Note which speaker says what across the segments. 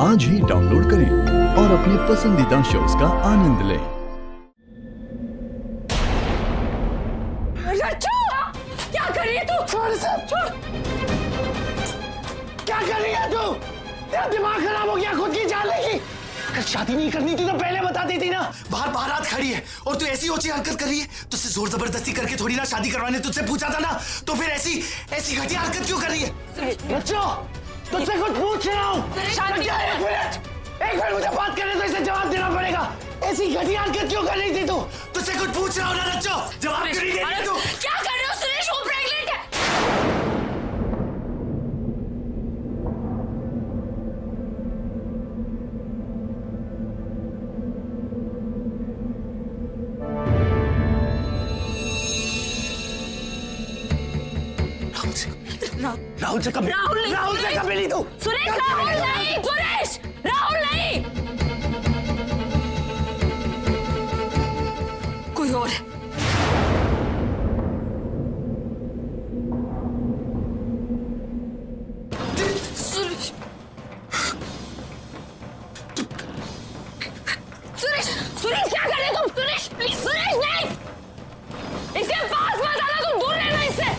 Speaker 1: आज ही डाउनलोड करें और अपने पसंदीदा शोज का आनंद लें।
Speaker 2: रच्चू, क्या कर रही है तू?
Speaker 3: छोड़ सब, छोड़। क्या कर रही है तू? तेरा दिमाग खराब हो गया खुद की जान लेगी। अगर शादी नहीं करनी थी तो पहले बता देती ना।
Speaker 4: बाहर बारात खड़ी है और तू ऐसी ऊंची हरकत कर रही है। तुझसे जोर जबरदस्ती करके थोड़ी ना शादी करवाने तुझसे पूछा था ना, तो फिर ऐसी घटिया हरकत क्यों कर रही है?
Speaker 3: बच्चों, तुझसे कुछ पूछ रहा हूँ। एक मिनट मुझे बात करने तो इसे जवाब देना पड़ेगा। ऐसी घटिया हरकत क्यों कर रही थी तू?
Speaker 4: तुझसे कुछ पूछ रहा हूँ ना रच्चो, जवाब क्यों नहीं दे रही तू?
Speaker 2: क्या कर रहे हो सुरेश? वो प्रेग्नेंट है।
Speaker 3: राहुल से कभी नहीं तू।
Speaker 2: सुरेश, राहुल नहीं, सुरेश, राहुल नहीं, कोई और है। सुरेश, सुरेश, सुरेश क्या कर रहे हो तुम? सुरेश प्लीज, सुरेश नहीं, इसके पास मत आना, तुम दूर रहना इससे।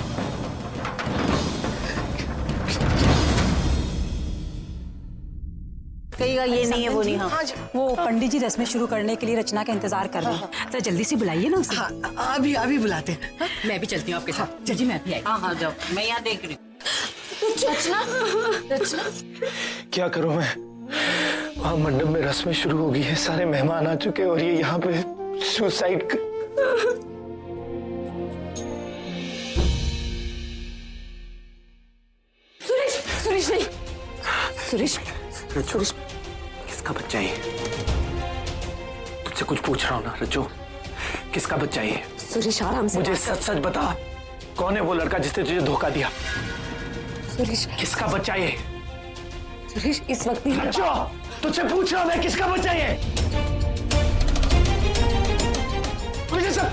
Speaker 5: कहीं का ये नहीं है, वो नहीं। हाँ,
Speaker 6: वो पंडित जी रस्में शुरू करने के लिए रचना का इंतजार कर रहे हैं। तो जल्दी से बुलाइए ना उसे।
Speaker 3: हाँ, अभी बुलाते हैं।
Speaker 6: मैं भी चलती हूँ आपके साथ। चलिए मैं भी आई।
Speaker 5: हाँ हाँ, जाओ, मैं यहाँ देख रही हूँ।
Speaker 2: रचना, रचना,
Speaker 7: क्या करूं मैं? वहाँ मंडप में रस्में शुरू हो गई है, सारे मेहमान आ चुके हैं और ये यहाँ पे सुसाइड
Speaker 2: सुरेश, सुरेश नहीं, सुरेश,
Speaker 7: रज्जो, किसका बच्चा है? तुझसे कुछ पूछ रहा हूँ ना रज्जो, किसका बच्चा है?
Speaker 2: सुरेश आराम से।
Speaker 7: मुझे सच सच बता, कौन है वो लड़का जिसने तुझे धोखा दिया?
Speaker 2: सुरेश,
Speaker 7: किसका बच्चा है?
Speaker 2: सुरेश इस वक्त नहीं।
Speaker 3: रज्जो, तुझसे पूछ रहा हूँ मैं, किसका बच्चा ये? मुझे सब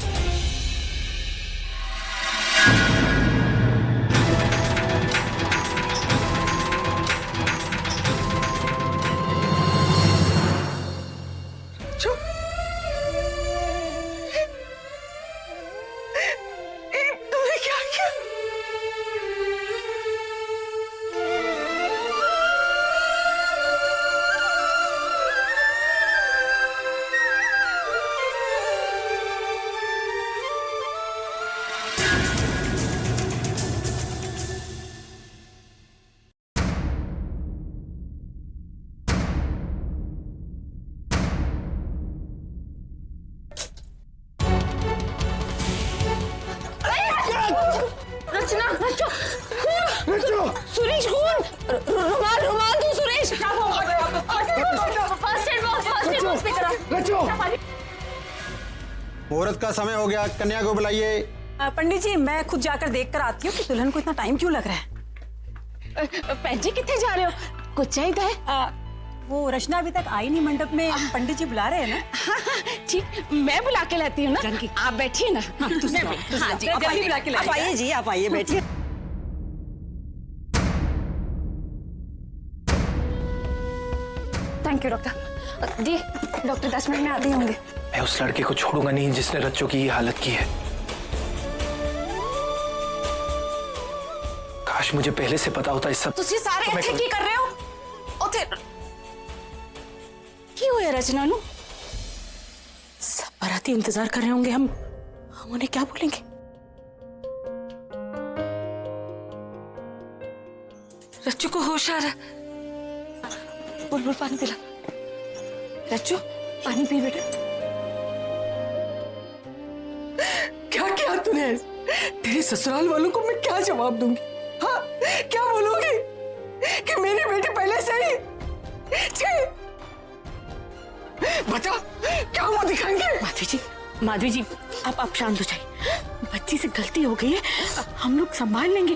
Speaker 2: रचना, रचो, सुरेश खून, रुमाल, रुमाल दो सुरेश। फर्स्ट एड बॉक्स पे करा।
Speaker 8: मुहूर्त का समय हो गया, कन्या को बुलाइए।
Speaker 6: पंडित जी, मैं खुद जाकर देख कर आती हूँ कि दुल्हन को इतना टाइम क्यों लग रहा है।
Speaker 2: पैंजी कितने जा रहे हो? कुछ चाहिए?
Speaker 6: वो रचना अभी तक आई नहीं मंडप में, पंडित जी बुला रहे हैं ना।
Speaker 2: ठीक, मैं बुला के लाती हूँ ना। आप बैठिए ना। हाँ जी,
Speaker 6: जल्दी बुला के
Speaker 5: आप आइए जी, आप आइए, बैठिए।
Speaker 2: Thank you doctor. जी डॉक्टर 10 मिनट में आते होंगे।
Speaker 7: मैं उस लड़के को छोड़ूंगा नहीं जिसने रज्जो की ये हालत की है। काश मुझे पहले से पता होता इस सब।
Speaker 2: ਤੁਸੀਂ ਸਾਰੇ ਇੱਥੇ ਕੀ ਕਰ ਰਹੇ ਹੋ? ਉੱਥੇ ਕੀ ਹੋਇਆ रचना ਨੂੰ? सब बाराती इंतजार कर रहे होंगे, हम उन्हें क्या बोलेंगे? रच्चू को होश आ रहा। बुलबुल पानी पिला। रच्चू पानी पी बेटा।
Speaker 3: क्या किया तूने? तेरे ससुराल वालों को मैं क्या जवाब दूंगी? हाँ, क्या बोलूंगी कि मेरी बेटी पहले से ही? बता, क्या मुंह दिखाएंगे?
Speaker 2: माधवी जी आप शांत हो जाइए। बच्ची से गलती हो गई है, हम लोग संभाल लेंगे।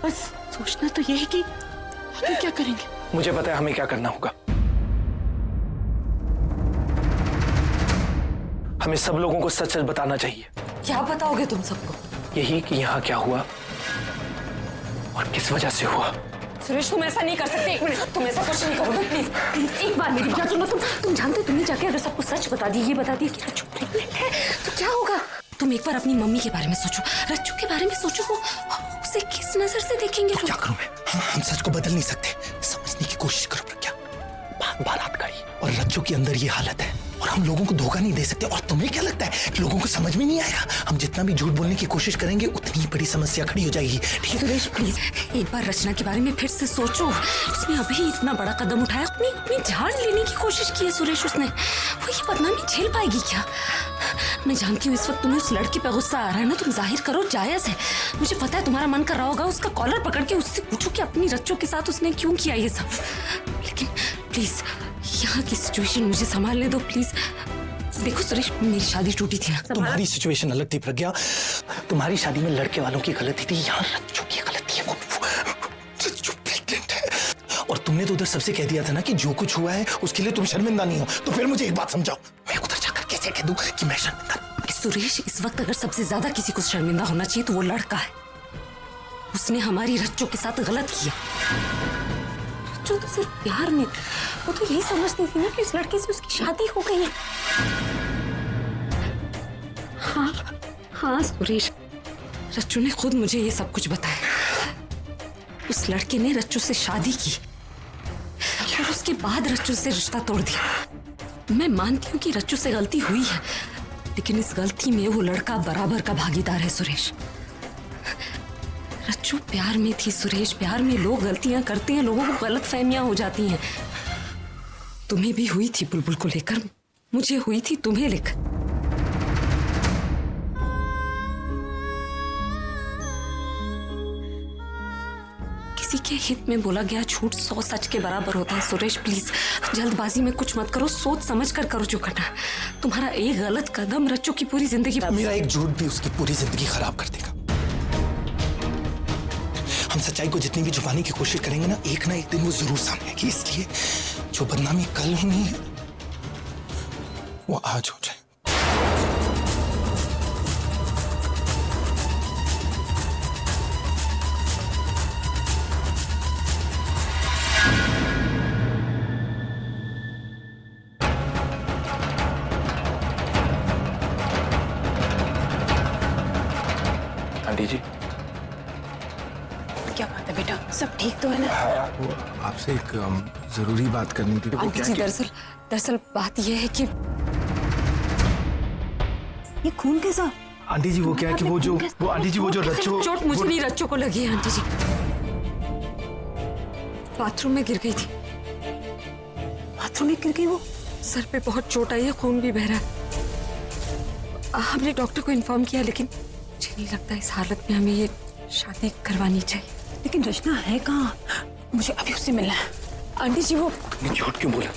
Speaker 2: बस सोचना तो ये है कि आगे क्या करेंगे।
Speaker 7: मुझे पता है हमें क्या करना होगा। हमें सब लोगों को सच सच बताना चाहिए।
Speaker 6: क्या बताओगे तुम सबको?
Speaker 7: यही कि यहाँ क्या हुआ और किस वजह से हुआ।
Speaker 6: सुरेश तुम ऐसा नहीं कर सकते, एक मिनट, तुम ऐसा कुछ नहीं करोगे प्लीज प्लीज एक बार मेरी बात सुनो। तुम जानते हो, तुमने जाके अगर सबको सच बता दिया, ये बता दिया कि रज्जू प्रेग्नेंट है तो क्या होगा? तुम एक बार अपनी मम्मी के बारे में सोचो, रज्जू के बारे में सोचो, वो उसे किस नजर से देखेंगे लोग?
Speaker 4: क्या करूं मैं? हम सच को बदल नहीं सकते। समझने की कोशिश करो प्रज्ञा। बारात गई और रज्जू के अंदर ये हालत है और हम लोगों को धोखा नहीं दे सकते। और तुम्हें क्या लगता है कि लोगों को समझ में नहीं आएगा? हम जितना भी झूठ बोलने की कोशिश करेंगे उतनी ही बड़ी समस्या खड़ी हो जाएगी। ठीक है
Speaker 6: सुरेश प्लीज एक बार रचना के बारे में फिर से सोचो। उसने अभी इतना बड़ा कदम उठाया, अपनी जान लेने की कोशिश की है सुरेश। उसने वो ये बदनामी झेल पाएगी क्या? मैं जानती हूँ इस वक्त तुम्हें उस लड़की पे गुस्सा आ रहा है ना, तुम जाहिर करो, जायज है। मुझे पता है तुम्हारा मन कर रहा होगा उसका कॉलर पकड़ के उससे पूछो कि अपनी रच्चों के साथ उसने क्यों किया ये सब। लेकिन प्लीज यहाँ की सिचुएशन मुझे संभालने दो प्लीज। देखो सुरेश, मेरी शादी टूटी थी ना।
Speaker 4: तुम्हारी सिचुएशन अलग थी प्रज्ञा। तुम्हारी शादी में लड़के वालों की गलती थी, यहाँ रज्जू की गलती है। वो रज्जू प्रेग्नेंट है और तुमने तो उधर सबसे कह दिया था ना कि जो कुछ हुआ है उसके लिए तुम शर्मिंदा नहीं हो। तो फिर मुझे एक बात समझाओ, मैं उधर जाकर कैसे कह दूं कि मैं शर्मिंदा?
Speaker 6: सुरेश इस वक्त अगर सबसे ज्यादा किसी को शर्मिंदा होना चाहिए तो वो लड़का है। उसने हमारी रच्चों के साथ गलत किया। रच्चों तो सिर्फ प्यार में, वो तो यही समझती थी ना कि उस लड़के से उसकी शादी हो गई है। हाँ सुरेश, रच्चू ने खुद मुझे ये सब कुछ बताया। उस लड़के ने रच्चू से शादी की और उसके बाद रच्चू से रिश्ता तोड़ दिया। मैं मानती हूँ कि रच्चू से गलती हुई है, लेकिन इस गलती में वो लड़का बराबर का भागीदार है सुरेश। रच्चू प्यार में थी सुरेश, प्यार में लोग गलतियां करते हैं, लोगों को गलत फहमियां हो जाती हैं। तुम्हें भी हुई थी बुलबुल को लेकर, मुझे हुई थी तुम्हें लेकर। किसी के हित में बोला गया झूठ 100 सच के बराबर होता है सुरेश। प्लीज जल्दबाजी में कुछ मत करो, सोच समझ कर करो जो करना है। तुम्हारा एक गलत कदम रच्चू की पूरी जिंदगी,
Speaker 4: मेरा एक झूठ भी उसकी पूरी जिंदगी खराब कर देगा। हम सच्चाई को जितनी भी छुपाने की कोशिश करेंगे ना एक दिन वो जरूर सामने आएगी। इसलिए जो बदनामी कल होनी है वो आज हो जाए।
Speaker 7: आंटी जी,
Speaker 6: क्या बात है बेटा, सब ठीक तो है ना?
Speaker 7: वो आपसे एक जरूरी बात करनी थी।
Speaker 6: आंटी जी दरअसल बात यह है कि ये खून कैसा?
Speaker 7: आंटी जी वो क्या है कि वो आंटी जी वो जो रच्चू,
Speaker 6: चोट मुझे नहीं, रच्चू को लगी है आंटी जी। बाथरूम में गिर गई थी। बाथरूम में गिर गई वो? सर पे बहुत चोट आई है, खून भी बह रहा है। हमने डॉक्टर को इन्फॉर्म किया, लेकिन मुझे नहीं लगता इस हालत में हमें ये शादी करवानी चाहिए। लेकिन रचना है कहाँ? मुझे अभी उससे मिलना है। आंटी जी वो
Speaker 7: झूठ क्यों बोला?